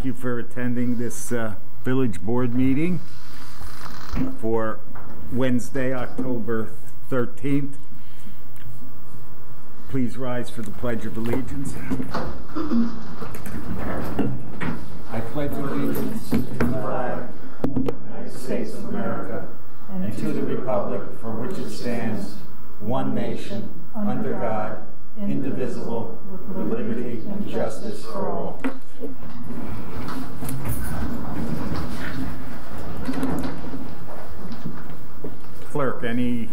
you for attending this village board meeting for Wednesday, October 13th. Please rise for the Pledge of Allegiance. I pledge allegiance to the flag of the United States of America and to the republic for which it stands, one nation, under God, indivisible, with liberty and justice for all. Clerk, any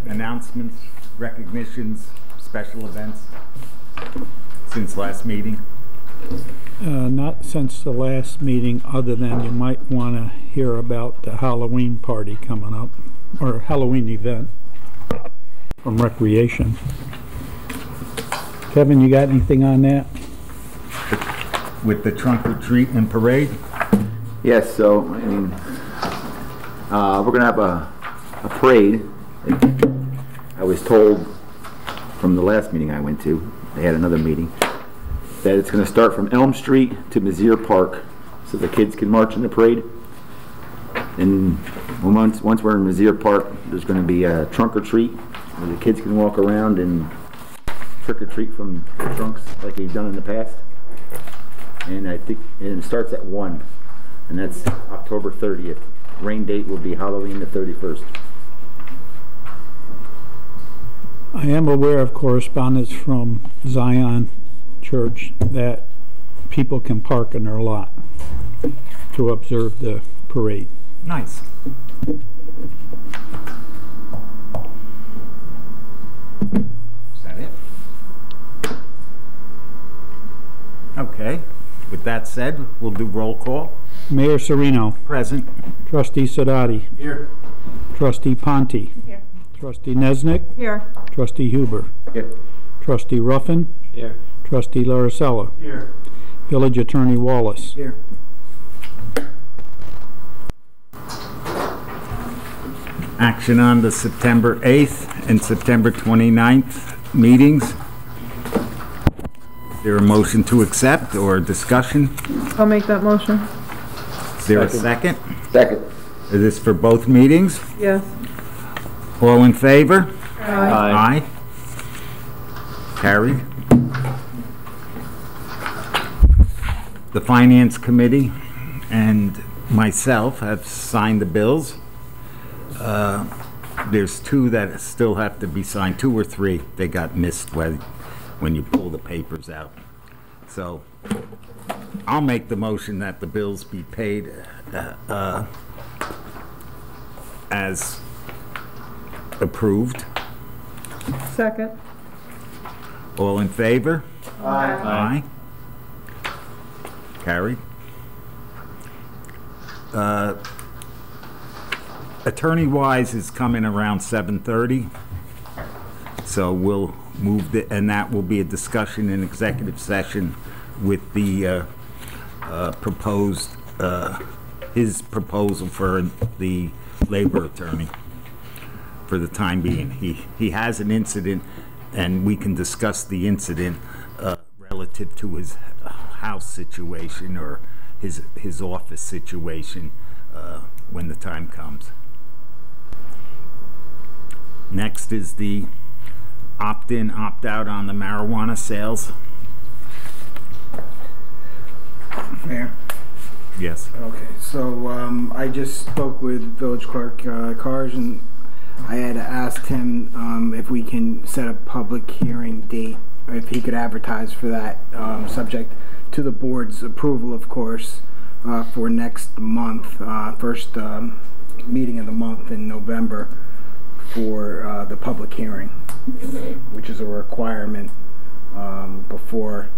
announcements, recognitions, special events since last meeting? Not since the last meeting, other than you might want to hear about the Halloween party coming up, or Halloween event from Recreation. Kevin, you got anything on that? With the trunk or treat and parade? Yes, so, I mean, we're going to have a parade. I was told from the last meeting I went to, they had another meeting, that it's going to start from Elm Street to Messier Park, so the kids can march in the parade. And once we're in Messier Park, there's going to be a trunk or treat, where the kids can walk around and trick or treat from the trunks like they've done in the past. And I think it starts at 1, and that's October 30th. Rain date will be Halloween the 31st. I am aware of correspondence from Zion Church that people can park in their lot to observe the parade. Nice. Is that it? Okay. With that said, we'll do roll call. Mayor Serino. Present. Trustee Sadati. Here. Trustee Ponte. Here. Trustee Nesnick. Here. Trustee Huber. Here. Trustee Ruffin. Here. Trustee Laricella. Here. Village Attorney Wallace. Here. Action on the September 8th and September 29th meetings. Is there a motion to accept or discussion? I'll make that motion. Is there a second? Second. Is this for both meetings? Yes. All in favor? Aye. Aye. Carried. The Finance Committee and myself have signed the bills. There's 2 that still have to be signed, 2 or 3. They got missed when you pull the papers out. So I'll make the motion that the bills be paid as approved. Second. All in favor? Aye. Aye. Carried. Attorney Wise is coming around 7:30, so we'll move and that will be a discussion in executive session with the proposed, his proposal for the labor attorney for the time being. He has an incident, and we can discuss the incident relative to his house situation or his office situation when the time comes. Next is the opt-in, opt-out on the marijuana sales. Mayor? Yes. Okay, so I just spoke with Village Clerk Cars, and I had asked him if we can set a public hearing date, if he could advertise for that, subject to the board's approval, of course, for next month, first meeting of the month in November for the public hearing, which is a requirement before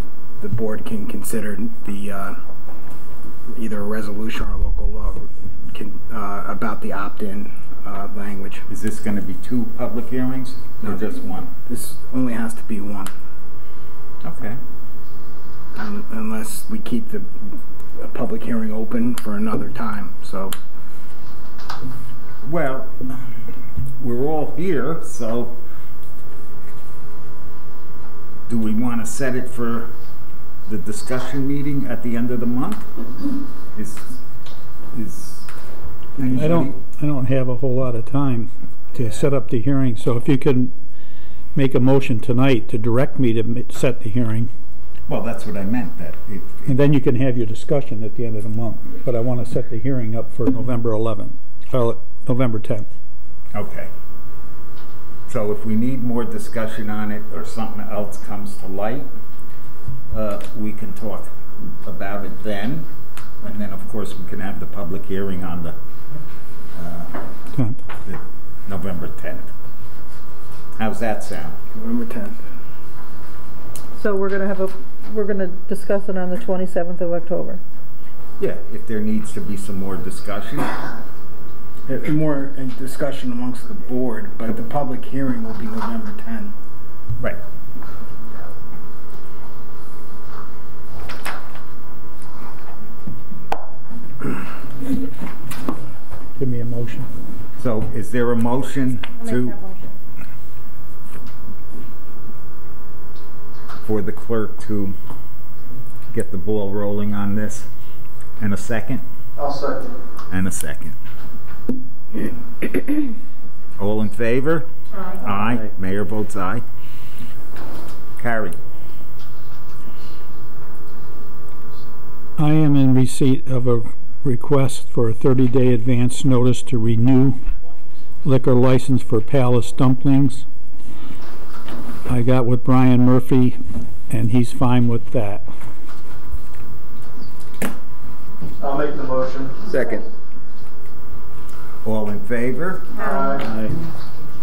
the board can consider the either a resolution or a local law about the opt-in language. Is this going to be 2 public hearings or just 1? This only has to be 1. Okay. Unless we keep the public hearing open for another time, so. Well, we're all here, so do we want to set it for the discussion meeting at the end of the month? Is I don't have a whole lot of time to set up the hearing, so if you can make a motion tonight to direct me to set the hearing, Well, that's what I meant, that and then you can have your discussion at the end of the month. But I want to set the hearing up for November 11th, November 10th. okay. So if we need more discussion on it or something else comes to light, we can talk about it then. And then, of course, we can have the public hearing on the 10th. November 10th. How's that sound? November 10th. So we're gonna discuss it on the 27th of October. Yeah, if there needs to be some more discussion. More in discussion amongst the board, but the public hearing will be November 10th. Right. Give me a motion. So is there a motion for the clerk to get the ball rolling on this? And a second? I'll second it. And a second. All in favor? Aye. Aye. Mayor votes aye. Carried. I am in receipt of a request for a 30-day advance notice to renew liquor license for Palace Dumplings. I got with Brian Murphy, and he's fine with that. I'll make the motion. Second. All in favor? Aye.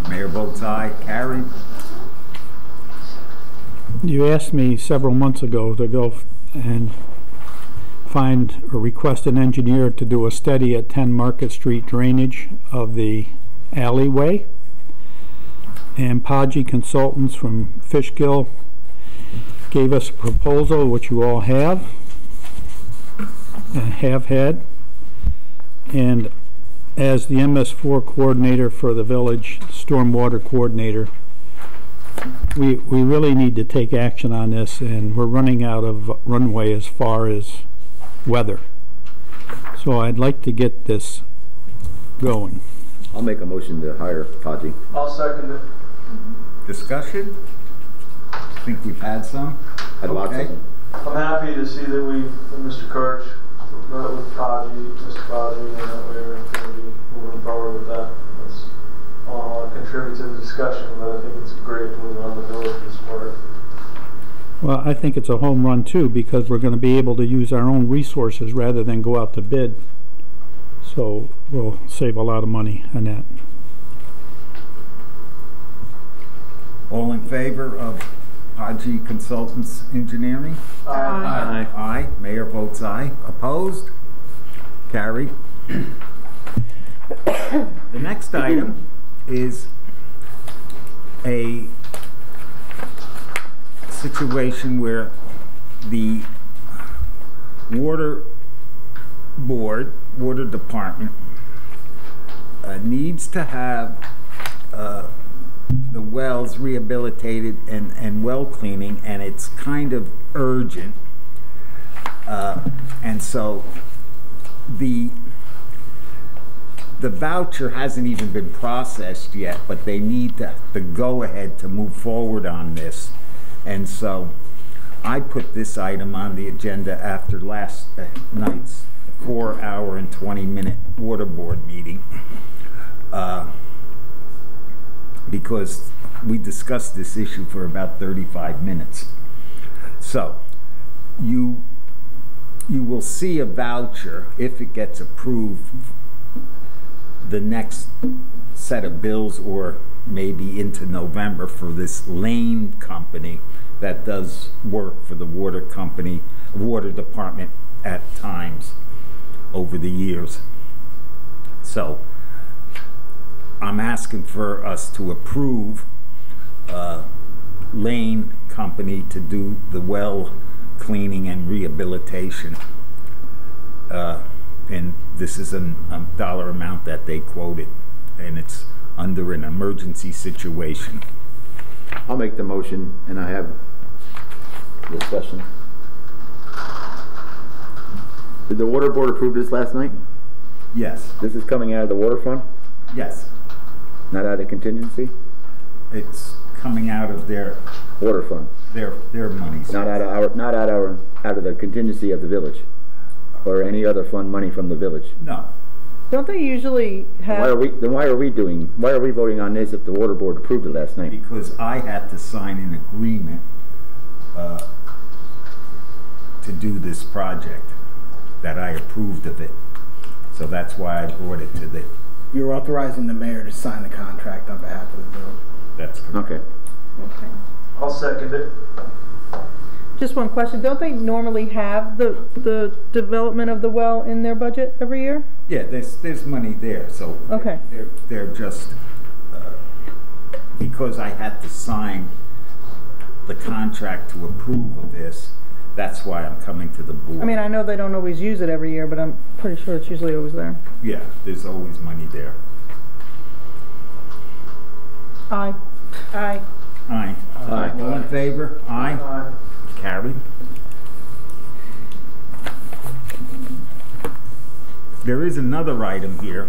Mayor votes aye. Carried. You asked me several months ago to go and find or request an engineer to do a study at 10 Market Street drainage of the alleyway. And Podgy Consultants from Fishkill gave us a proposal, which you all have and have had. And as the MS4 coordinator for the village, stormwater coordinator, we really need to take action on this, and we're running out of runway as far as weather. So I'd like to get this going. I'll make a motion to hire Podgy. I'll second it. Discussion? Think we've had some? Had lots of them. I'm happy to see that Mr. Kirch met with Mr. Podgy, and that we're going to be moving forward with that. That's all I contribute to the discussion, but I think it's a great move on the village's part. Well, I think it's a home run too, because we're going to be able to use our own resources rather than go out to bid. So we'll save a lot of money on that. All in favor of Podgy Consultants Engineering? Aye. Aye. Mayor votes aye. Opposed? Carried. The next item is a situation where the water board, water department, needs to have the wells rehabilitated and well cleaning, and it's kind of urgent. And so the voucher hasn't even been processed yet, but they need the go-ahead to move forward on this. And so I put this item on the agenda after last night's 4-hour and 20-minute water board meeting, because we discussed this issue for about 35 minutes. So you will see a voucher, if it gets approved, the next set of bills, or maybe into November, for this Lane company that does work for the water department at times over the years. So I'm asking for us to approve Lane company to do the well cleaning and rehabilitation. And this is a dollar amount that they quoted, and it's under an emergency situation. I'll make the motion, and I have discussion. Did the water board approve this last night? Yes, This is coming out of the water fund, yes. not out of contingency? It's coming out of their Water fund, monies. not out of the contingency of the village, or any other fund money from the village. No, Don't they usually Why are have, we voting on this if the water board approved it last night? because I had to sign an agreement to do this project, that I approved of it. So that's why I brought it to the, You're authorizing the mayor to sign the contract on behalf of the village. that's correct. Okay. okay. I'll second it. Just one question, don't they normally have the development of the well in their budget every year? Yeah, there's money there, so. Okay. They're just, because I had to sign the contract to approve of this, that's why I'm coming to the board. I mean, I know they don't always use it every year, but I'm pretty sure it's usually always there. Yeah, there's always money there. Aye. Aye. Aye. Aye. All in favor? Aye. Carried. There is another item here,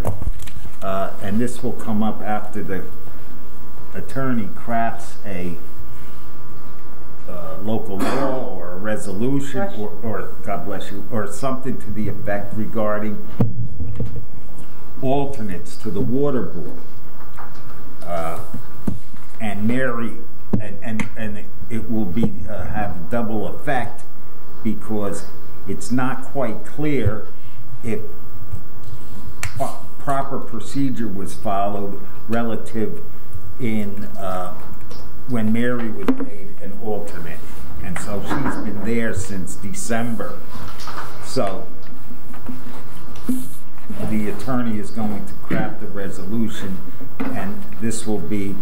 and this will come up after the attorney crafts a local law or a resolution, or God bless you, or something to the effect regarding alternates to the water board. And Mary, and it will be have a double effect, because it's not quite clear if proper procedure was followed relative in when Mary was made an alternate, and so she's been there since December. So the attorney is going to craft a resolution, and this will be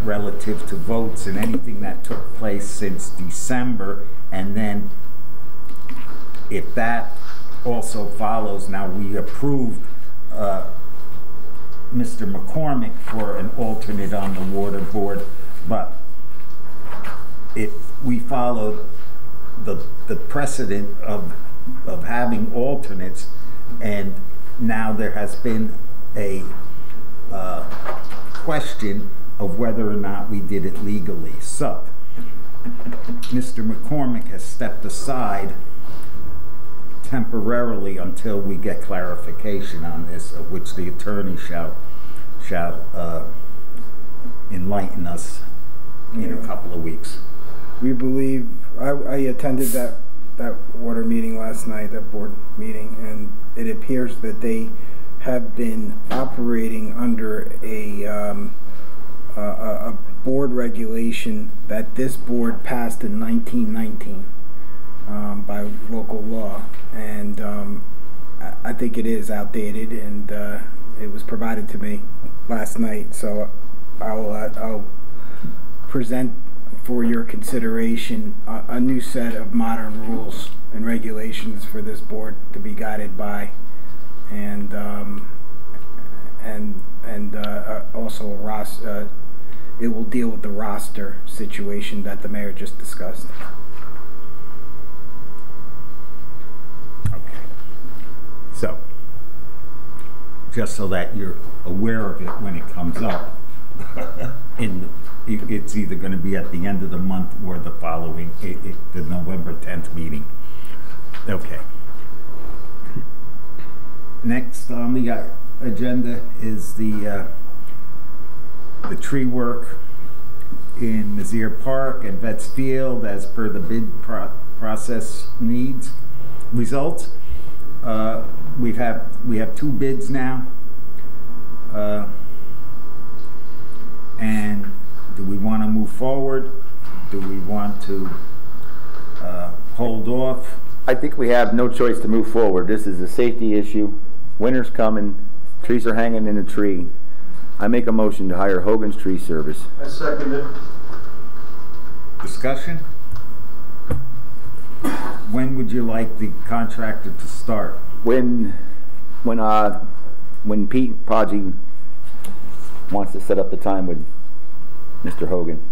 relative to votes and anything that took place since December. And then if that also follows, now we approved Mr. McCormick for an alternate on the water board, but if we followed the precedent of having alternates, and now there has been a question of whether or not we did it legally. So Mr. McCormick has stepped aside temporarily until we get clarification on this, of which the attorney shall enlighten us in a couple of weeks. We believe, I attended that water meeting last night, that board meeting, and it appears that they have been operating under a board regulation that this board passed in 1919 by local law, and I think it is outdated, and it was provided to me last night, so I'll present for your consideration a new set of modern rules and regulations for this board to be guided by, and also it will deal with the roster situation that the mayor just discussed. Okay. So, just so that you're aware of it when it comes up, it's either going to be at the end of the month or the following, the November 10th meeting. Okay. Next on the agenda is the tree work in Mizzier Park and Vets Field as per the bid process results. We have 2 bids now, and do we want to move forward? Do we want to hold off? I think we have no choice to move forward. This is a safety issue. Winter's coming. Trees are hanging in a tree. I make a motion to hire Hogan's Tree Service. I second it. Discussion? When would you like the contractor to start? When Pete Podgy wants to set up the time with Mr. Hogan.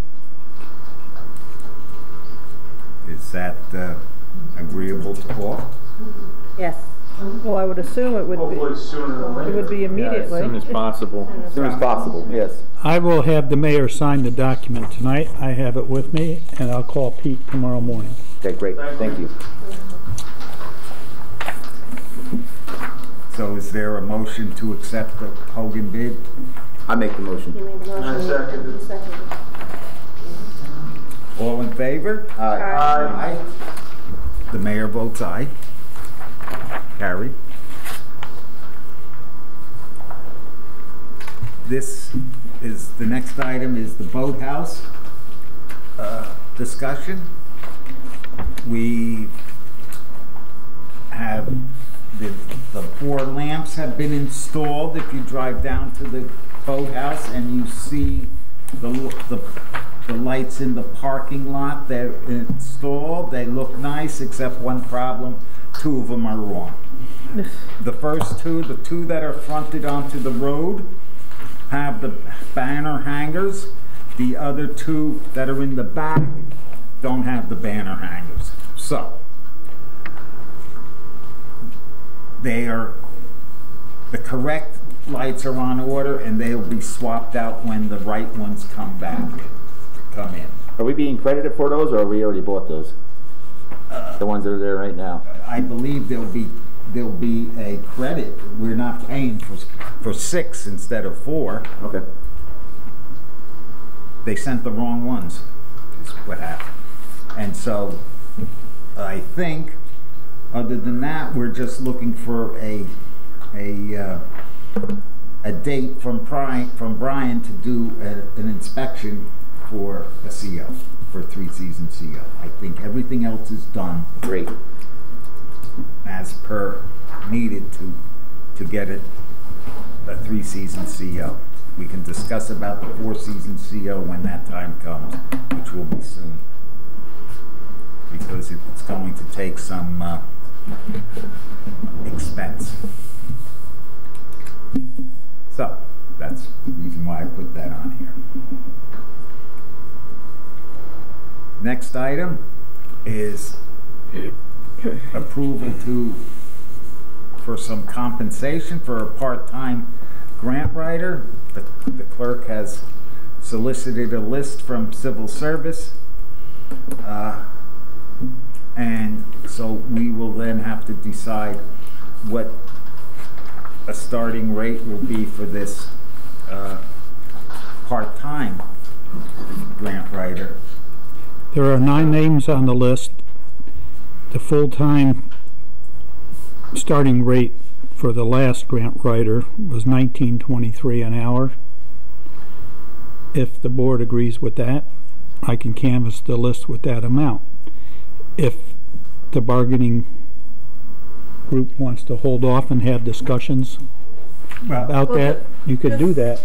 Is that Agreeable to all? Yes. Well, I would assume it would Hopefully be, sooner than later. it would be Yeah, immediately. as soon as possible. As soon as possible, yes. I will have the mayor sign the document tonight. I have it with me, and I'll call Pete tomorrow morning. Okay, great, thank you. So is there a motion to accept the Hogan bid? I make the motion. You made the motion. I seconded. You seconded. All in favor? Aye. Aye. The mayor votes aye. Carried. This is, the next item is the boathouse discussion. We have, the 4 lamps have been installed. If you drive down to the boathouse and you see the lights in the parking lot, they're installed. They look nice, except one problem: 2 of them are wrong. The first 2, the 2 that are fronted onto the road, have the banner hangers. The other 2 that are in the back don't have the banner hangers. So they are, the correct lights are on order, and they'll be swapped out when the right ones come in. Are we being credited for those, or have we already bought those? The ones that are there right now? I believe there'll be a credit. We're not paying for 6 instead of 4. Okay. They sent the wrong ones, is what happened. And so I think, other than that, we're just looking for a date from Brian to do an inspection for a CO, for a 3-season CO. I think everything else is done. Great. As per needed to get it a 3-season CO. We can discuss about the 4-season CO when that time comes, which will be soon, because it's going to take some expense. So that's the reason why I put that on here. Next item is approval for some compensation for a part-time grant writer. The clerk has solicited a list from civil service, and so we will then have to decide what a starting rate will be for this part-time grant writer. There are 9 names on the list. The full-time starting rate for the last grant writer was $19.23 an hour. If the board agrees with that, I can canvass the list with that amount. If the bargaining group wants to hold off and have discussions about that, you could do that,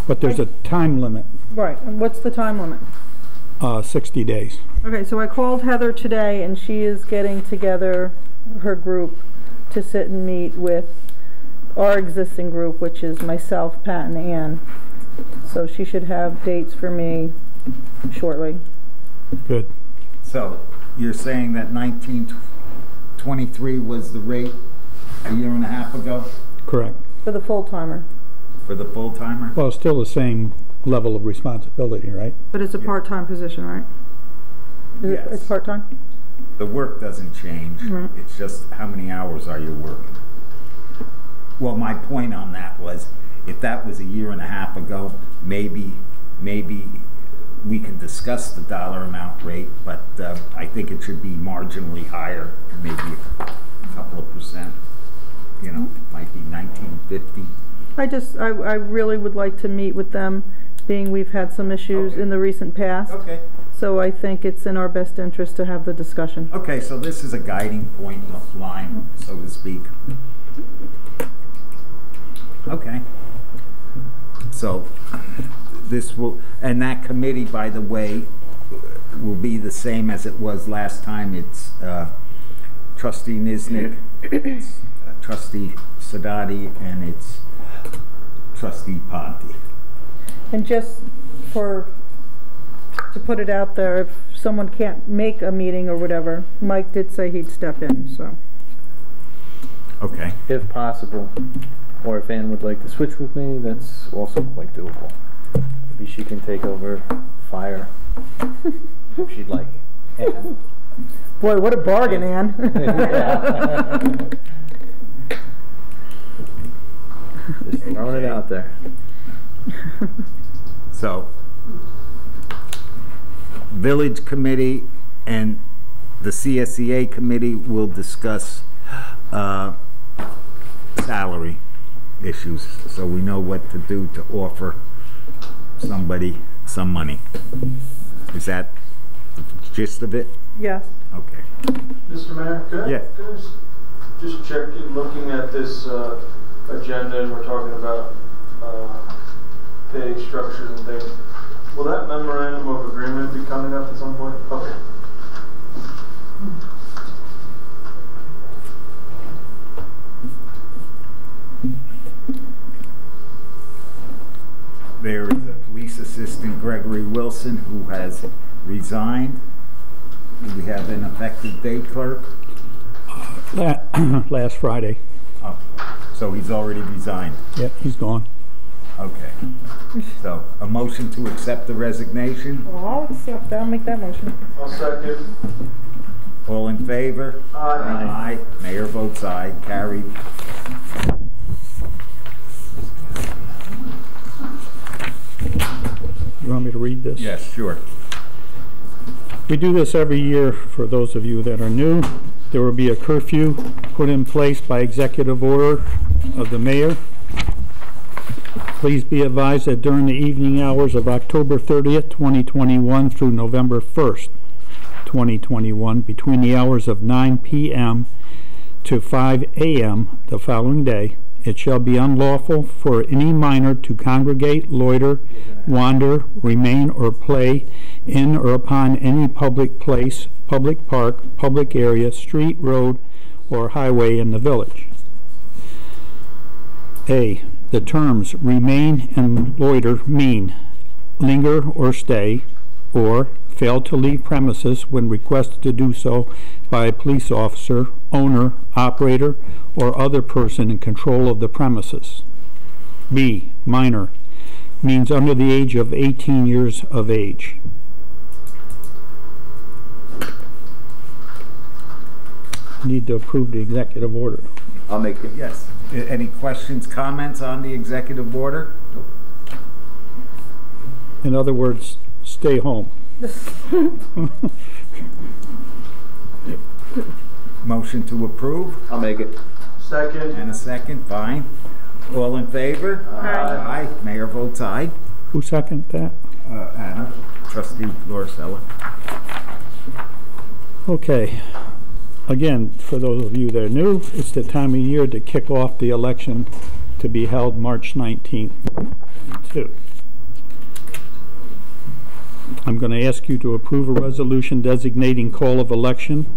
but there's a time limit, Right, and what's the time limit? 60 days. Okay, so I called Heather today, and she is getting together her group to sit and meet with our existing group, which is myself, Pat, and Ann. So she should have dates for me shortly. Good. So you're saying that 1923 was the rate a year and a half ago Correct. For the full-timer. for the full-timer? Well, still the same level of responsibility, right? But it's a part-time position, right? Yes. It's part-time? The work doesn't change. Right. It's just how many hours are you working? Well, my point on that was, if that was a year and a half ago, maybe we can discuss the dollar amount rate, but I think it should be marginally higher, maybe a couple of percent. You know, it might be $19.50. I really would like to meet with them, being we've had some issues in the recent past. Okay. So I think it's in our best interest to have the discussion. Okay, so this is a guiding point line, so to speak. Okay. So this will, and that committee, by the way, will be the same as it was last time. It's Trustee Niznik, it's Trustee Sadati, and it's Trustee Ponte. And just to put it out there, if someone can't make a meeting or whatever, Mike did say he'd step in, so. Okay. If possible, or if Ann would like to switch with me, that's also quite doable. Maybe she can take over fire if she'd like. Ann. Boy, what a bargain, Ann. Just throwing it out there. So, Village Committee and the CSEA Committee will discuss salary issues, so we know what to do to offer somebody some money. Is that the gist of it? Yes. Okay. Mr. Mayor, could I just check, looking at this agenda, and we're talking about pay structures and things. Will that memorandum of agreement be coming up at some point? Okay. There is a police assistant, Gregory Wilson, who has resigned. Do we have an effective date, clerk? Last Friday. Oh, so he's already resigned. Yep, he's gone. Okay. So, a motion to accept the resignation? Well, I'll accept, I'll make that motion. I'll second. All in favor? Aye. Aye. Mayor votes aye. Carried. You want me to read this? Yes, sure. We do this every year for those of you that are new. There will be a curfew put in place by executive order of the mayor. Please be advised that during the evening hours of October 30th, 2021 through November 1st, 2021, between the hours of 9 p.m. to 5 a.m. the following day, it shall be unlawful for any minor to congregate, loiter, wander, remain, or play in or upon any public place, public park, public area, street, road, or highway in the village. A. The terms remain and loiter mean linger or stay, or fail to leave premises when requested to do so by a police officer, owner, operator, or other person in control of the premises. B. Minor means under the age of 18 years of age. Need to approve the executive order. I'll make it. Yes. Any questions, comments on the executive order? In other words, stay home. Motion to approve? I'll make it. Second. And a second, fine. All in favor? Aye. Aye. Mayor votes aye. Who seconded that? Anna, trustee Lauricella. Okay. Again, for those of you that are new, it's the time of year to kick off the election to be held March 19th. I'm going to ask you to approve a resolution designating call of election.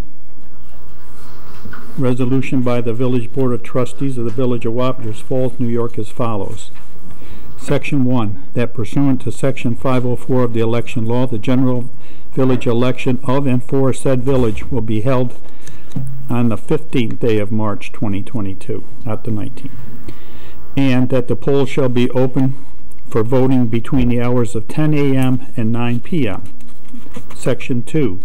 Resolution by the Village Board of Trustees of the Village of Wapengers Falls, New York as follows. Section 1, that pursuant to Section 504 of the election law, the general village election of and for said village will be held on the 15th day of March 2022, not the 19th. And that the polls shall be open for voting between the hours of 10 a.m. and 9 p.m. Section 2,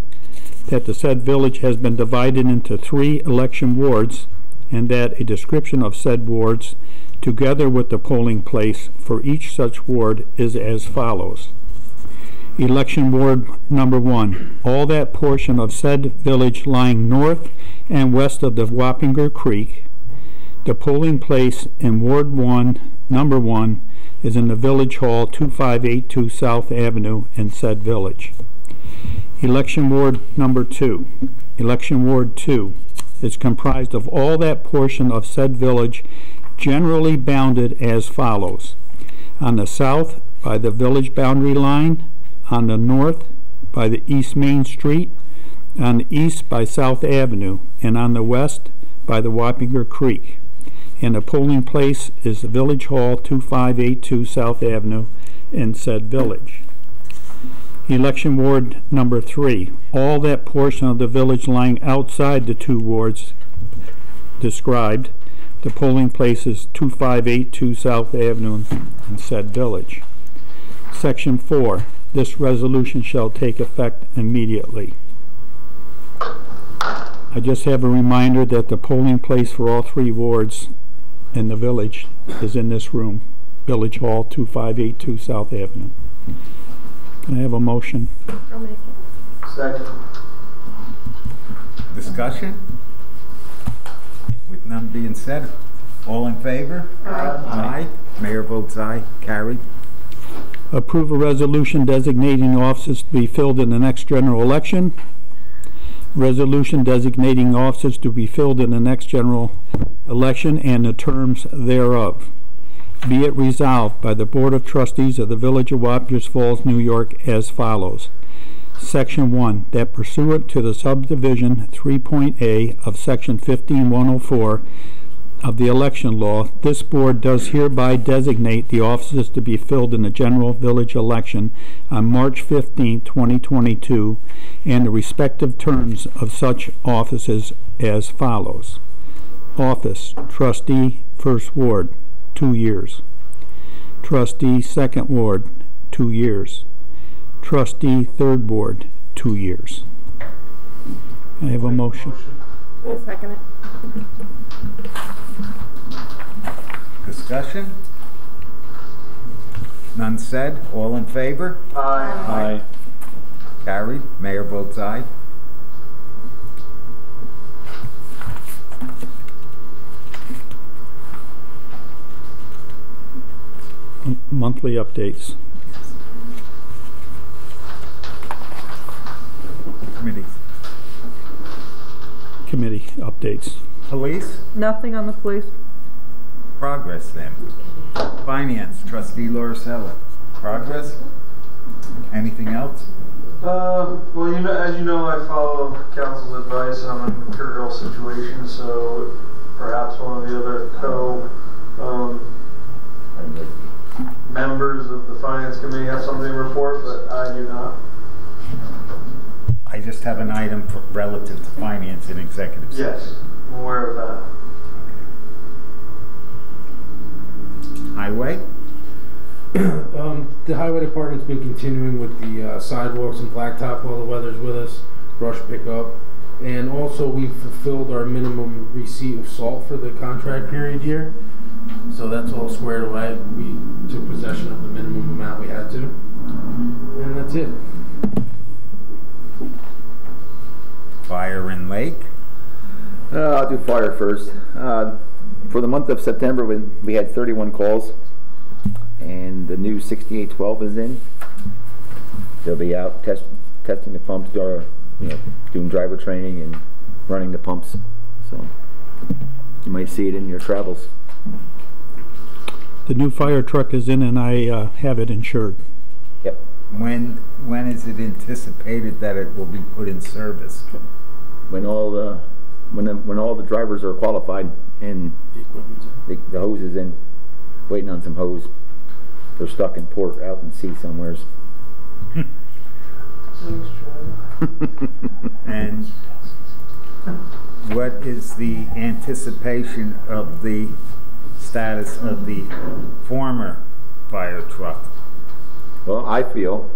that the said village has been divided into 3 election wards, and that a description of said wards, together with the polling place for each such ward, is as follows. Election Ward Number 1, all that portion of said village lying north and west of the Wapinger Creek. The polling place in Ward 1, Number 1, is in the Village Hall, 2582 South Avenue in said village. Election Ward Number 2. Election Ward 2 is comprised of all that portion of said village generally bounded as follows. On the south, by the village boundary line. On the north, by the East Main Street. On the east, by South Avenue. And on the west, by the Wapinger Creek. And the polling place is the Village Hall, 2582 South Avenue in said village. Election Ward number 3, all that portion of the village lying outside the 2 wards described, the polling places 2582 South Avenue in said village. Section 4, this resolution shall take effect immediately. I just have a reminder that the polling place for all 3 wards in the village is in this room, Village Hall, 2582 South Avenue. Can I have a motion? I'll make it. Second. Discussion? With none being said, all in favor? Aye. Mayor votes aye. Carried. Approve a resolution designating offices to be filled in the next general election. Resolution designating offices to be filled in the next general election and the terms thereof. Be it resolved by the Board of Trustees of the Village of Wappingers Falls, New York as follows. Section 1, that pursuant to the subdivision 3.A of Section 15104 of the election law, this board does hereby designate the offices to be filled in the general village election on March 15, 2022, and the respective terms of such offices as follows. Office, Trustee, 1st Ward, 2 years. Trustee, 2nd Ward, 2 years. Trustee, 3rd Ward, 2 years. I have a motion. I'll second it. Discussion? None said, all in favor? Aye. Carried. Mayor votes aye. Monthly updates. Committee updates. Police? Nothing on the police. Progress then. Finance, Trustee Lauricella. Progress? Anything else? Well, as you know, I follow council's advice. I'm in a material situation, so perhaps one of the other members of the finance committee have something to report, but I do not. I just have an item relative to finance in executive session. Yes, I'm aware of that. Highway? The highway department's been continuing with the sidewalks and blacktop while the weather's with us, brush pickup, and also we've fulfilled our minimum receipt of salt for the contract period year. So that's all squared away. We took possession of the minimum amount we had to, and that's it. Fire in Lake? I'll do fire first. For the month of September, we had 31 calls, and the new 6812 is in. They'll be out testing the pumps, doing driver training and running the pumps. So you might see it in your travels. The new fire truck is in and I have it insured. Yep. When is it anticipated that it will be put in service? When all the drivers are qualified and The equipment's in. the hose is in, waiting on some hose. They're stuck in port out in sea somewheres. And what is the anticipation of the status of the former fire truck? Well, I feel,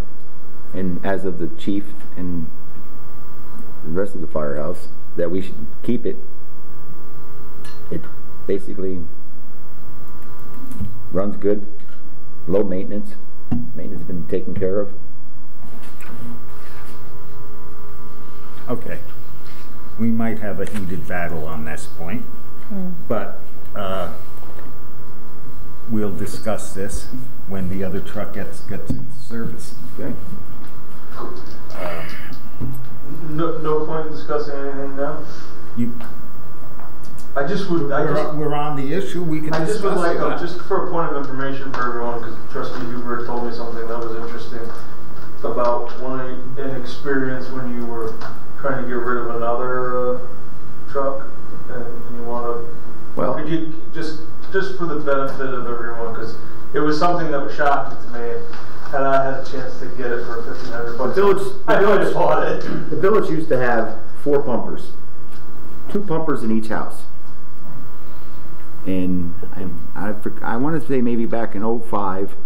and as of the chief and the rest of the firehouse, that we should keep it. It basically runs good, low maintenance. Maintenance has been taken care of. Okay, we might have a heated battle on this point, but we'll discuss this when the other truck gets into service. Okay. No point in discussing anything now. We're on the issue. We can discuss I just would like, just for a point of information for everyone, because Trustee Huber told me something that was interesting about an experience when you were trying to get rid of another truck, and you want to. Well, could you just for the benefit of everyone, because it was something that was shocking to me. had I had a chance to get it for $1,500, I would have bought it. The village used to have 4 pumpers, 2 pumpers in each house. And I want to say maybe back in '05,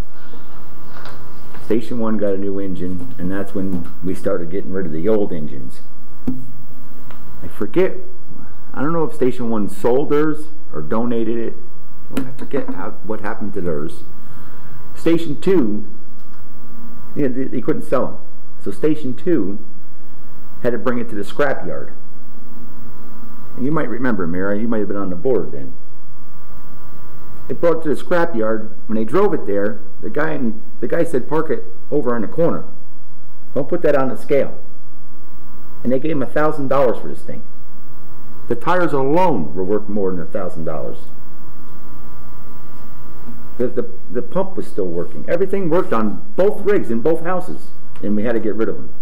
Station 1 got a new engine, and that's when we started getting rid of the old engines. I forget, I don't know if Station 1 sold theirs or donated it. I forget what happened to theirs. Station 2, they couldn't sell them. So Station 2 had to bring it to the scrap yard. And you might remember, Mira, you might have been on the board then. They brought it to the scrap yard. When they drove it there, the guy said, park it over on the corner. Don't put that on the scale. And they gave him $1,000 for this thing. The tires alone were worth more than $1,000. The pump was still working. Everything worked on both rigs in both houses, and we had to get rid of them.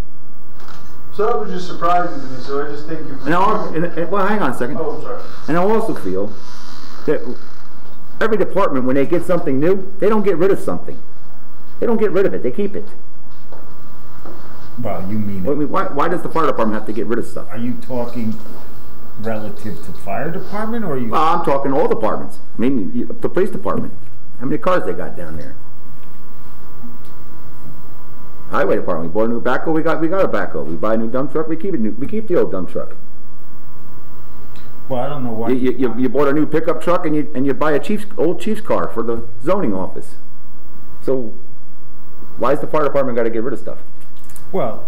So that was just surprising to me, so I just think if... Well, hang on a second. Oh, I'm sorry. And I also feel that every department, when they get something new, they don't get rid of something. They don't get rid of it. They keep it. Well, you mean... Why does the fire department have to get rid of stuff? Are you talking relative to fire department, or are you... Well, I'm talking all departments. I mean, the police department. How many cars they got down there? Highway department. We bought a new backhoe. We got a backhoe. We buy a new dump truck. We keep it new. We keep the old dump truck. Well, I don't know why... You bought a new pickup truck, and you buy a old chief's car for the zoning office. So why has the fire department got to get rid of stuff? Well,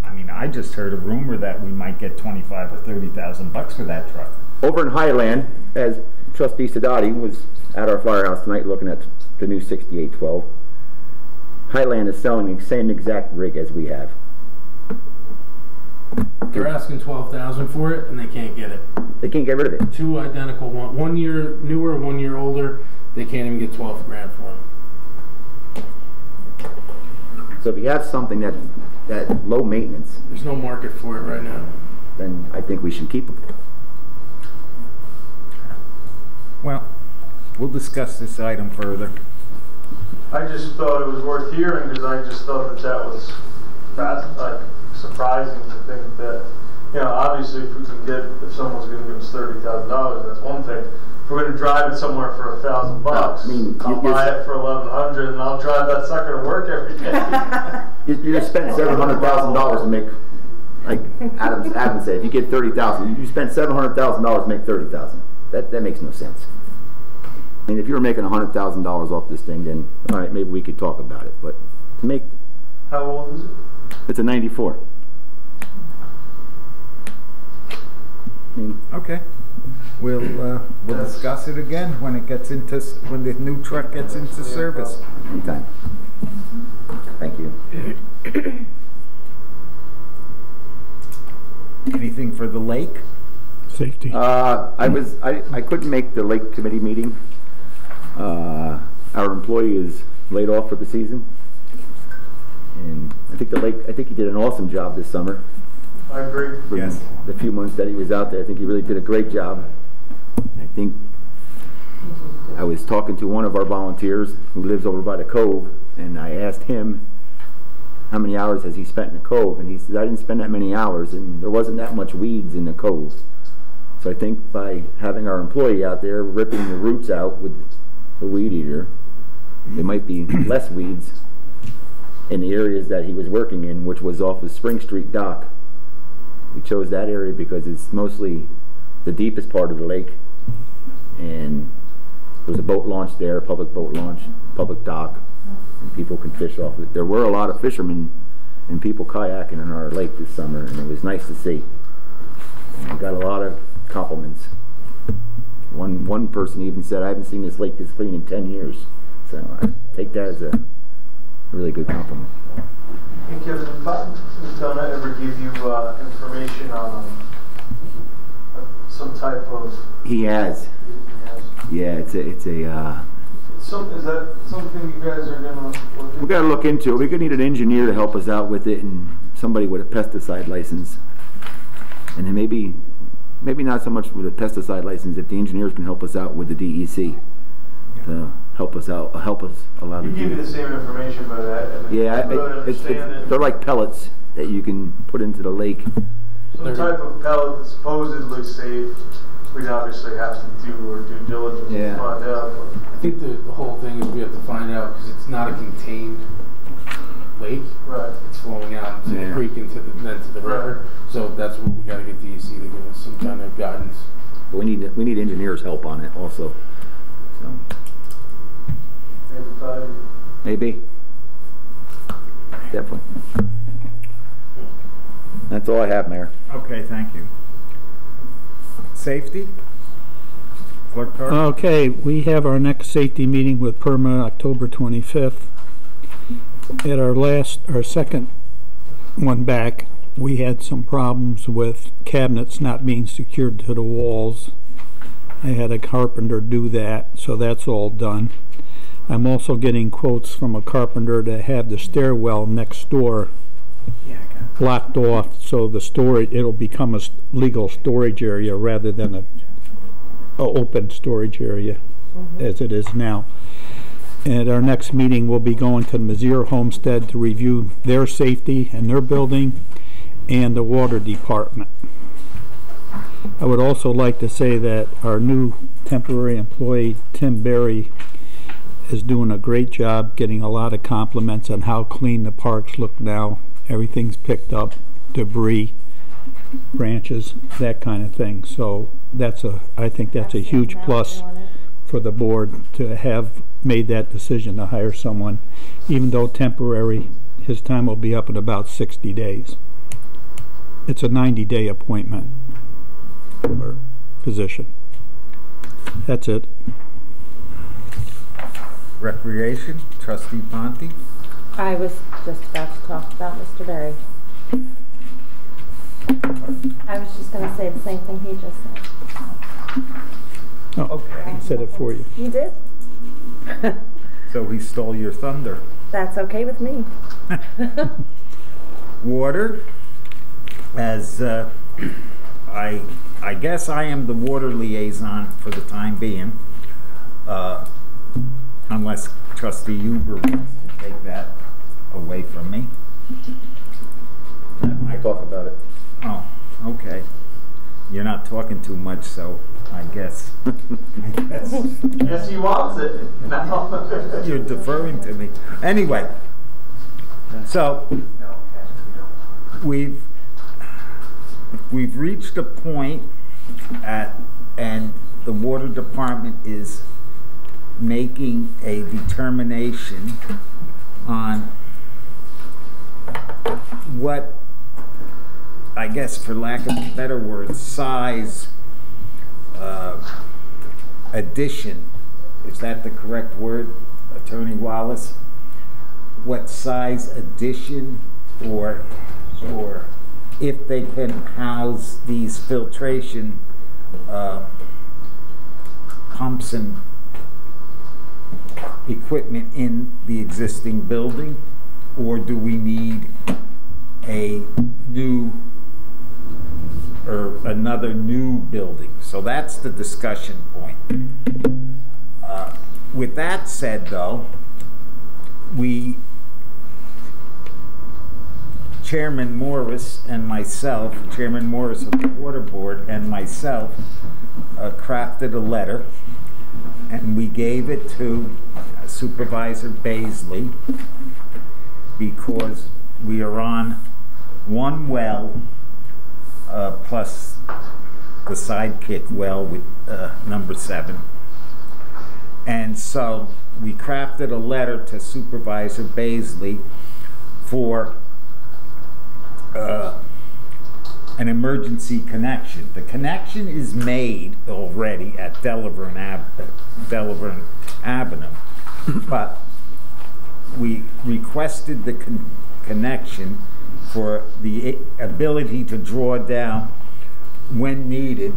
I mean, I just heard a rumor that we might get $25,000 or $30,000 for that truck. Over in Highland, as Trustee Sadati was at our firehouse tonight looking at the new 6812, Highland is selling the same exact rig as we have. They're asking $12,000 for it, and they can't get it. They can't get rid of it. 2 identical, one year newer, 1 year older. They can't even get 12 grand for them. So if you have something that low maintenance, there's no market for it right now. Then I think we should keep them. Well, we'll discuss this item further. I just thought it was worth hearing because I just thought that was surprising to think that, obviously if someone's going to give us $30,000, that's one thing. If we're going to drive it somewhere for $1,000, I'll buy it for $1,100 and I'll drive that sucker to work every day. You just spent $700,000 to make, like Adam said, if you get $30,000, you spent $700,000 to make $30,000. That makes no sense. I mean, if you were making $100,000 off this thing, then all right, maybe we could talk about it. But to make... How old is it? It's a 94. Okay. We'll discuss it again when the new truck gets into service. Anytime. Thank you. Anything for the lake? Safety. I couldn't make the lake committee meeting. Our employee is laid off for the season, and I think he did an awesome job this summer. I agree. For the few months that he was out there, I think he really did a great job. I think I was talking to one of our volunteers who lives over by the cove, and I asked him how many hours has he spent in the cove, and he said, I didn't spend that many hours, and there wasn't that much weeds in the cove. So I think by having our employee out there ripping the roots out with the weed eater, there might be less weeds in the areas that he was working in, which was off of Spring Street dock. We chose that area because it's mostly the deepest part of the lake, and there's a boat launch there, public boat launch, public dock, and people can fish off it. There were a lot of fishermen and people kayaking in our lake this summer, and it was nice to see. And we got a lot of compliments. One person even said, I haven't seen this lake this clean in 10 years. So I take that as a really good compliment. Hey Kevin, did Donna ever give you information on some type of... He has. Yeah, it's a is that something you guys are going to look into? We got to look into it. We're going to need an engineer to help us out with it, and somebody with a pesticide license. And then maybe not so much with a pesticide license if the engineers can help us out with the DEC to help us out, help us allow We to give you do the it. same information, but Yeah, I really understand it. they're like pellets that you can put into the lake. Some type of pellet that's supposedly safe, we'd obviously have to do our due diligence Yeah. to find out. I think the whole thing is we have to find out, because it's not a contained lake. Right. It's flowing out into Yeah. the creek and then to the river. So that's what we got to get DEC to give us some kind of guidance. But we need engineers' help on it also. So Everybody. maybe, definitely. That's all I have, Mayor. Okay, thank you. Safety? Clerk Carr? Okay, we have our next safety meeting with PERMA October 25th. At our second one back, we had some problems with cabinets not being secured to the walls. I had a carpenter do that, so that's all done. I'm also getting quotes from a carpenter to have the stairwell next door blocked off, so the storage, it'll become a legal storage area rather than a open storage area as it is now. At our next meeting, we'll be going to Mizzier Homestead to review their safety and their building and the water department. I would also like to say that our new temporary employee, Tim Berry, is doing a great job, getting a lot of compliments on how clean the parks look now. Everything's picked up, debris, branches, that kind of thing. So I think that's a huge plus for the board to have made that decision to hire someone. Even though temporary, his time will be up in about 60 days. It's a 90-day appointment or position. That's it. Recreation, Trustee Ponte? I was just about to talk about Mr. Berry. I was just going to say the same thing he just said. Oh, Okay. I said it for you. You did? So he stole your thunder. That's okay with me. Water, as I guess I am the water liaison for the time being, unless Trustee Huber wants to take that away from me. I talk about it. Oh, okay. You're not talking too much, so I guess. Yes, he wants it. No. You're deferring to me. Anyway, so we've reached a point and the water department is making a determination on what, I guess for lack of a better word, size addition, is that the correct word, Attorney Wallace? What size addition or if they can house these filtration pumps and equipment in the existing building, or do we need a new or another new building? So that's the discussion point. With that said, though, Chairman Morris and myself, Chairman Morris of the Water Board and myself, crafted a letter, and we gave it to Supervisor Baisley because we are on one well plus the sidekick well with number 7. And so we crafted a letter to Supervisor Baisley for an emergency connection. The connection is made already at Delaware Avenue, but we requested the connection for the ability to draw down, when needed,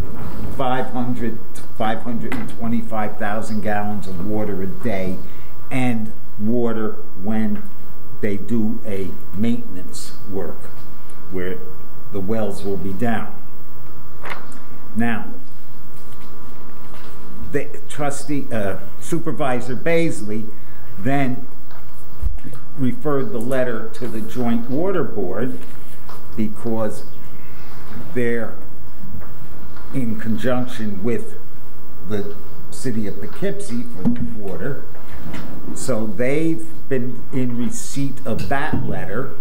500 to 525,000 gallons of water a day, and water when they do a maintenance work where the wells will be down. Now, Supervisor Baisley then referred the letter to the Joint Water Board because they're in conjunction with the city of Poughkeepsie for the water. So they've been in receipt of that letter.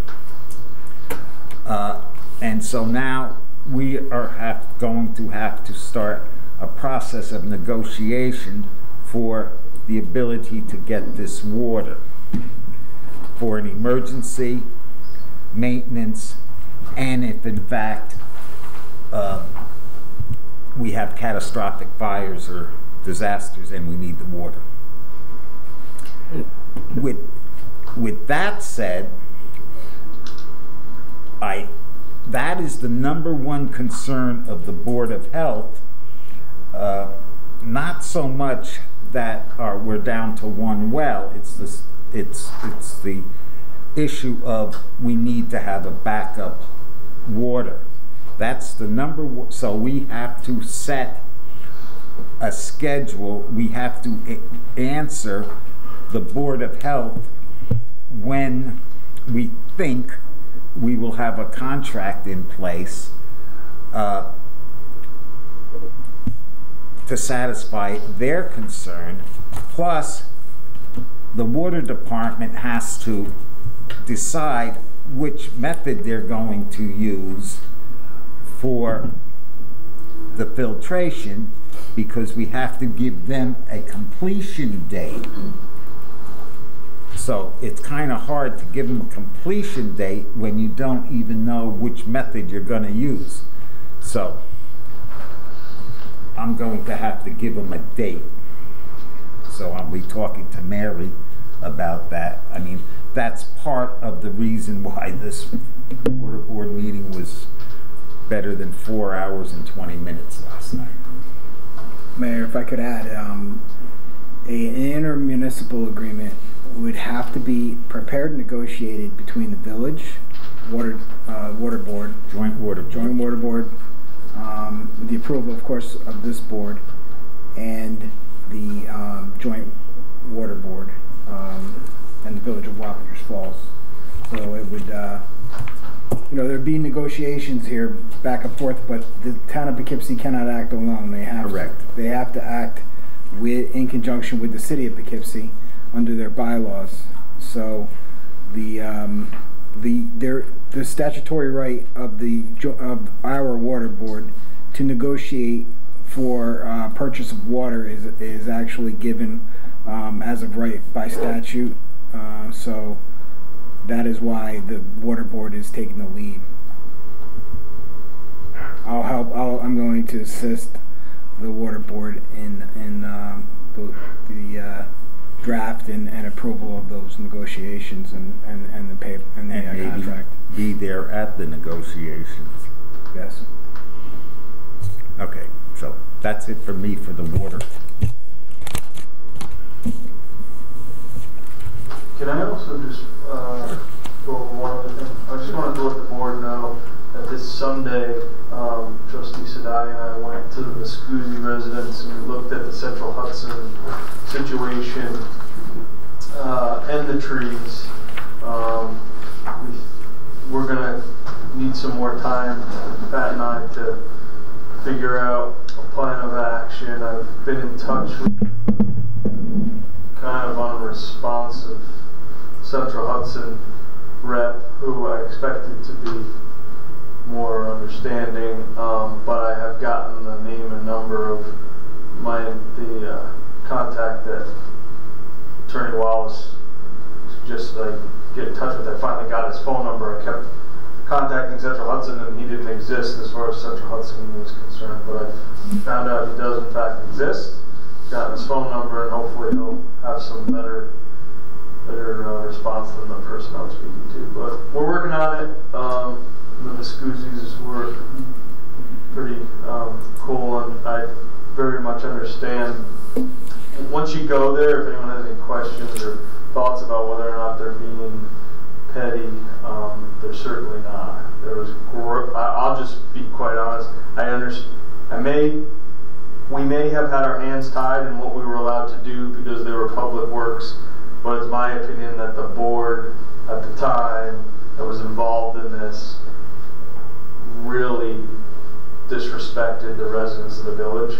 And so now we are going to have to start a process of negotiation for the ability to get this water for an emergency, maintenance, and if in fact we have catastrophic fires or disasters and we need the water. With that said, that is the #1 concern of the Board of Health. Not so much that we're down to one well. It's the issue of we need to have a backup water. That's the #1. So we have to set a schedule. We have to answer the Board of Health when we think we will have a contract in place to satisfy their concern. Plus, the water department has to decide which method they're going to use for the filtration, because we have to give them a completion date. So it's kind of hard to give them a completion date when you don't even know which method you're going to use. So I'm going to have to give them a date. So I'll be talking to Mary about that. I mean, that's part of the reason why this water board meeting was better than 4 hours and 20 minutes last night. Mayor, if I could add, an intermunicipal agreement would have to be prepared and negotiated between the village, water board, Joint water board, with the approval, of course, of this board, and the joint water board, and the village of Wappingers Falls. So it would, there'd be negotiations here back and forth, but the town of Poughkeepsie cannot act alone. They have They have to act in conjunction with the city of Poughkeepsie under their bylaws. So the statutory right of our water board to negotiate for purchase of water is actually given as of right by statute. So that is why the water board is taking the lead. I'm going to assist the water board in the draft and approval of those negotiations and the paper and the contract. Be there at the negotiations. Yes. Okay, so that's it for me for the water. Can I also just go over one other thing? I just wanted to let the board know that this Sunday, Trustee Sadai and I went to the Muscoozy residence and we looked at the Central Hudson situation and the trees. We're going to need some more time, Pat and I, to figure out a plan of action. I've been in touch with kind of unresponsive Central Hudson rep who I expected to be more understanding, but I have gotten the name and number of the contact that Attorney Wallace suggested I get in touch with. I finally got his phone number. I kept contacting Central Hudson and he didn't exist as far as Central Hudson was concerned, but I found out he does in fact exist. Got his phone number and hopefully he'll have some better response than the person I was speaking to. But we're working on it. The Muscoozys were pretty cool, and I very much understand. Once you go there, if anyone has any questions or thoughts about whether or not they're being petty, they're certainly not. There was, I'll just be quite honest. I may we may have had our hands tied in what we were allowed to do because they were public works, but it's my opinion that the board at the time that was involved in this really disrespected the residents of the village.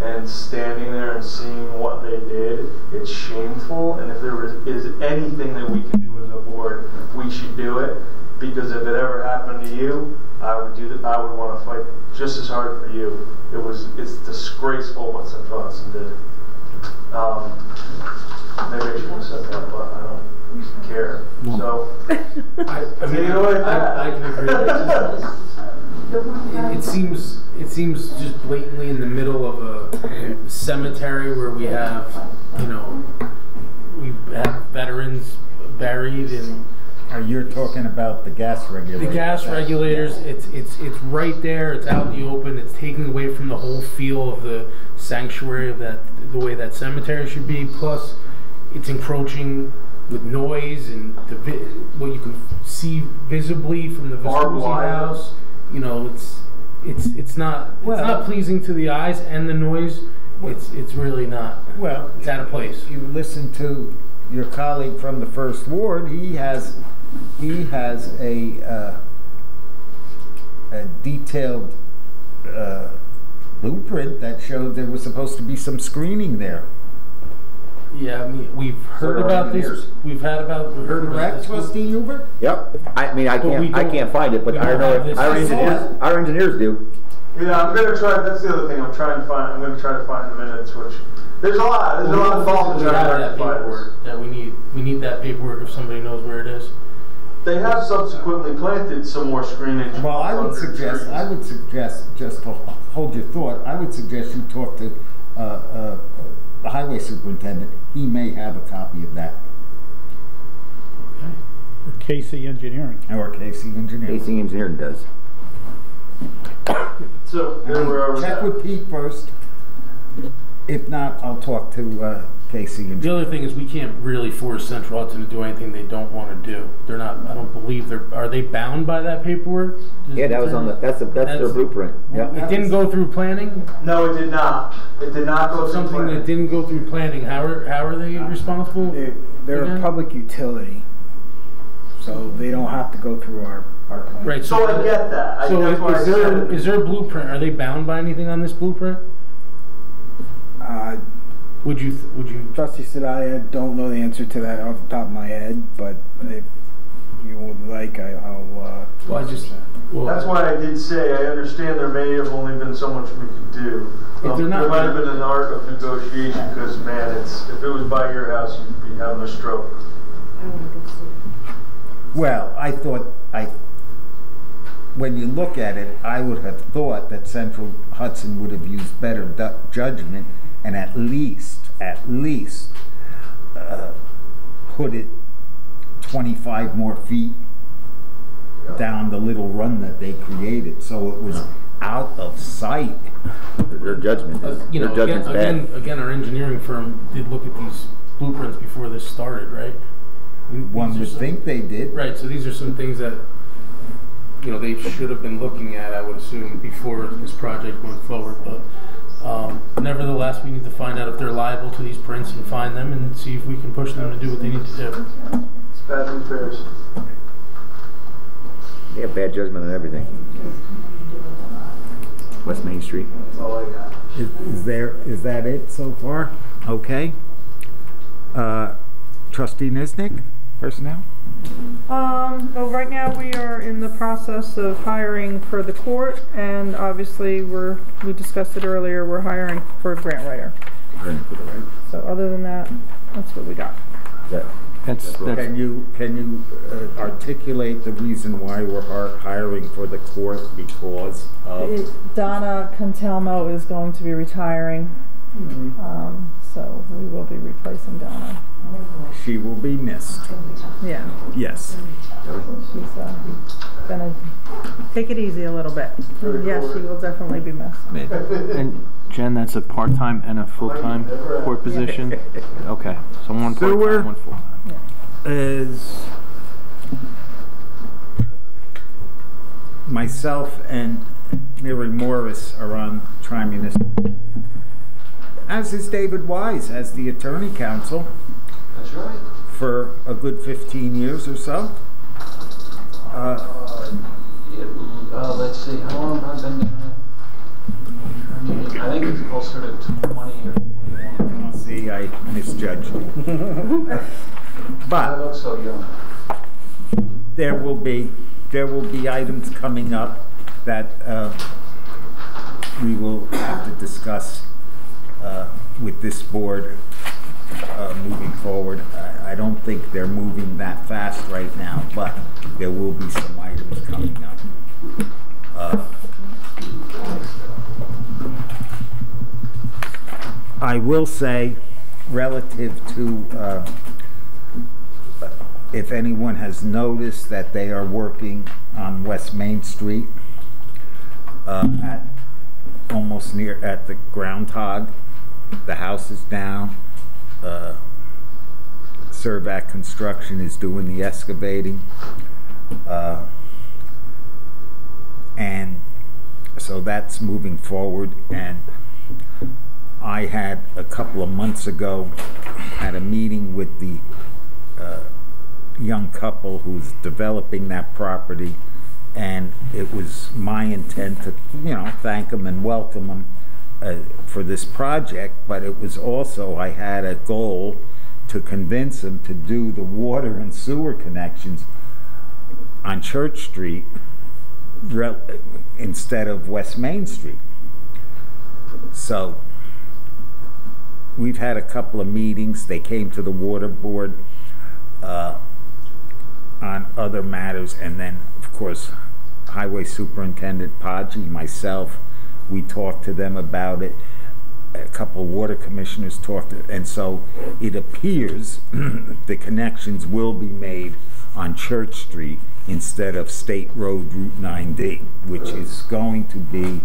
And standing there and seeing what they did, it's shameful. And if there is anything that we can do as a board, we should do it. Because if it ever happened to you, I would do that. I would want to fight just as hard for you. It's disgraceful what Central Hudson did. Maybe I shouldn't have said that, but I don't care. So I mean, you know what? I can agree. It seems just blatantly in the middle of a cemetery where we have, we have veterans buried, and You're talking about the gas regulators. the gas regulators. It's right there. It's out in the open. It's taking away from the whole feel of the sanctuary of the way that cemetery should be. Plus, it's encroaching with noise and what you can see visibly from the Vespucci house. It's not pleasing to the eyes, and the noise. It's really not. Well, it's out of place. You listen to your colleague from the First Ward. He has a detailed blueprint that showed there was supposed to be some screening there. Yeah, I mean, we've heard about this. We've heard about Correct, this. Trustee Hubert? Yep. I mean, I can't find it, but we I don't know have this. our engineers do. Yeah, I'm gonna try. That's the other thing. I'm gonna try to find the minutes. Which there's a lot involved in We trying have to that rectify this. paperwork that we need. We need that paperwork if somebody knows where it is. They have subsequently planted some more screenage. Well, I would suggest, just to hold your thought, I would suggest you talk to the highway superintendent. He may have a copy of that. Okay. Or Casey Engineering. Or Casey Engineering. Casey Engineering does. So there we're Check with Pete first. If not, I'll talk to Casey Engineering. The other thing is we can't really force Central Hudson to do anything they don't want to do. They're not. I don't believe are they bound by that paperwork? Yeah, that was on that's their blueprint. Yeah. It didn't go through planning. No, it did not. It did not go through Something planning. that didn't go through planning. How are they responsible? They're again? a public utility, so they don't have to go through our plan. Right. So I get that. So that's why I said it. is there a blueprint? Are they bound by anything on this blueprint? Would you? Trustee Sadaya, don't know the answer to that off the top of my head, but if you would like, I'll. Well, That's why I did say I understand there may have only been so much we could do. If they're not there might have been an art of negotiation because, man, if it was by your house, you'd be having a stroke. Well, when you look at it, I would have thought that Central Hudson would have used better judgment and at least put it 25 more feet down the little run that they created, so it was out of sight. Their judgment. Their judgment's bad. Again, our engineering firm did look at these blueprints before this started, right? One would think they did. Right. So these are some things that they should have been looking at, I would assume, before this project went forward. But nevertheless, we need to find out if they're liable to these prints and find them and see if we can push them to do what they need to do. It's bad and fairs. They have bad judgment on everything. West Main Street. That's all I got. Is that it so far? Okay. Trustee Niznik, personnel? Well, right now we are in the process of hiring for the court, and obviously we discussed it earlier, we're hiring for a grant writer. So other than that, that's what we got. Can you articulate the reason why we're hiring for the court? Because of Donna Cantelmo is going to be retiring, so we will be replacing Donna. she will be missed. Yeah. Yes. She's gonna take it easy a little bit. Yes, she will definitely be missed. And Jen, that's a part-time and a full-time court position? Okay, so one part-time, one full-time. Is myself and Mary Morris are on tri-municipal. As is David Wise as the attorney counsel That's right. for a good 15 years or so. Let's see, how long have I been doing it? I think it's closer to 20 or 21. See, I misjudged you. I But look so young. there will be items coming up that we will have to discuss with this board moving forward. I don't think they're moving that fast right now, but there will be some items coming up. I will say, relative to if anyone has noticed that they are working on West Main Street at almost near at the Groundhog, the house is down. Servac Construction is doing the excavating, and so that's moving forward. And I had a couple of months ago had a meeting with the young couple who's developing that property, and it was my intent to, you know, thank them and welcome them for this project, but it was also, I had a goal to convince them to do the water and sewer connections on Church Street instead of West Main Street. So we've had a couple of meetings. They came to the water board on other matters, and then of course Highway Superintendent Podgy, myself, we talked to them about it. A couple of water commissioners talked, and so it appears the connections will be made on Church Street instead of State Road Route 9D, which is going to be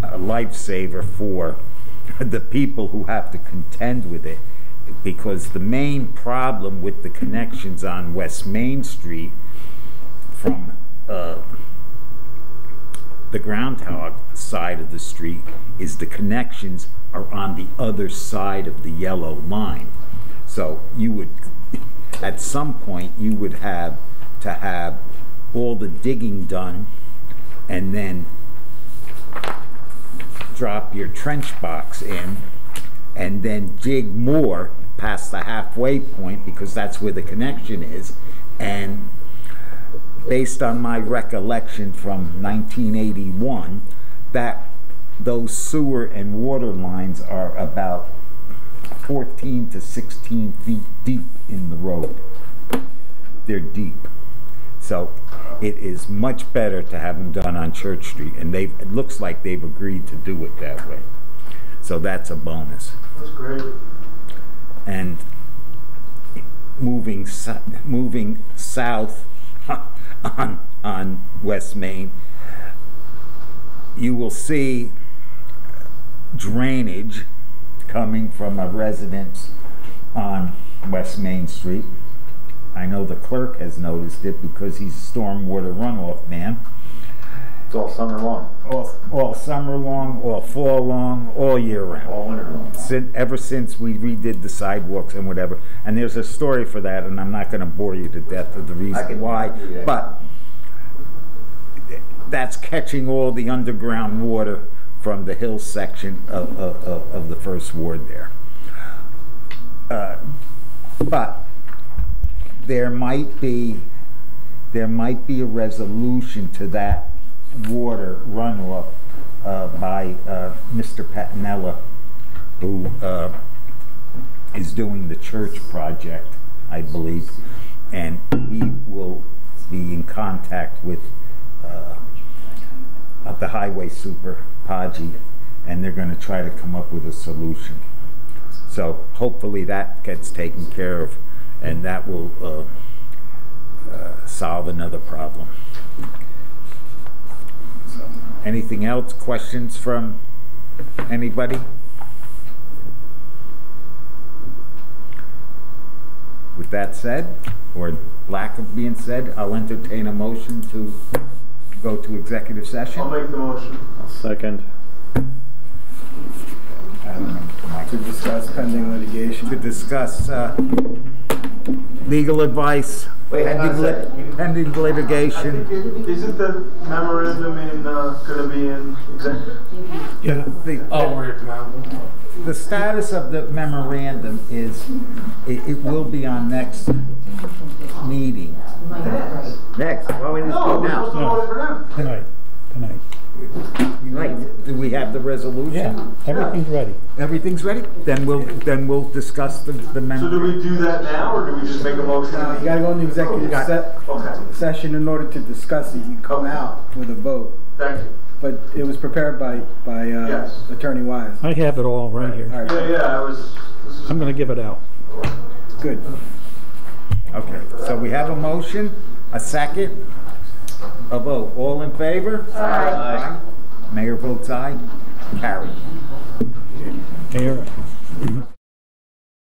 a lifesaver for the people who have to contend with it, because the main problem with the connections on West Main Street from the Groundhog side of the street is the connections are on the other side of the yellow line. So you would, at some point, you would have to have all the digging done and then drop your trench box in and then dig more past the halfway point, because that's where the connection is. And based on my recollection from 1981, that those sewer and water lines are about 14 to 16 feet deep in the road. They're deep. So it is much better to have them done on Church Street, and it looks like they've agreed to do it that way. So that's a bonus. That's great. And moving south on West Main, you will see drainage coming from a residence on West Main Street. I know the clerk has noticed it because he's a stormwater runoff man. It's all summer long. All summer long, all fall long, all year round. All winter long. Ever since we redid the sidewalks and whatever. And there's a story for that, and I'm not going to bore you to death of the reason why. But that's catching all the underground water from the hill section of the first ward there. But there might be a resolution to that water runoff by Mr. Patinella, who is doing the church project, I believe, and he will be in contact with the highway super, Podgy, and they're going to try to come up with a solution. So hopefully that gets taken care of, and that will solve another problem. So, anything else? Questions from anybody? With that said, or lack of being said, I'll entertain a motion to go to executive session. I'll make the motion. I'll second. to discuss pending litigation. to discuss legal advice, Wait, hang on a second. pending litigation. Isn't the memorandum gonna be in executive? Yeah. Oh, we're at the The status of the memorandum is, it will be on next meeting. Next, why don't we just No, do we're it supposed to now? vote it for now. Tonight. Right. Do we have the resolution? Yeah, everything's ready. Everything's ready? Then we'll discuss the So do memorandum. we do that now, or do we just make a motion? You gotta go into executive Okay, session in order to discuss it. You come out with a vote. thank you. But it was prepared by Yes. Attorney Wise. I have it all right All here. right, This is. I'm gonna give it out. good. Okay, so we have a motion, a second, a vote. All in favor? Aye. Mayor votes aye. Carried. Here.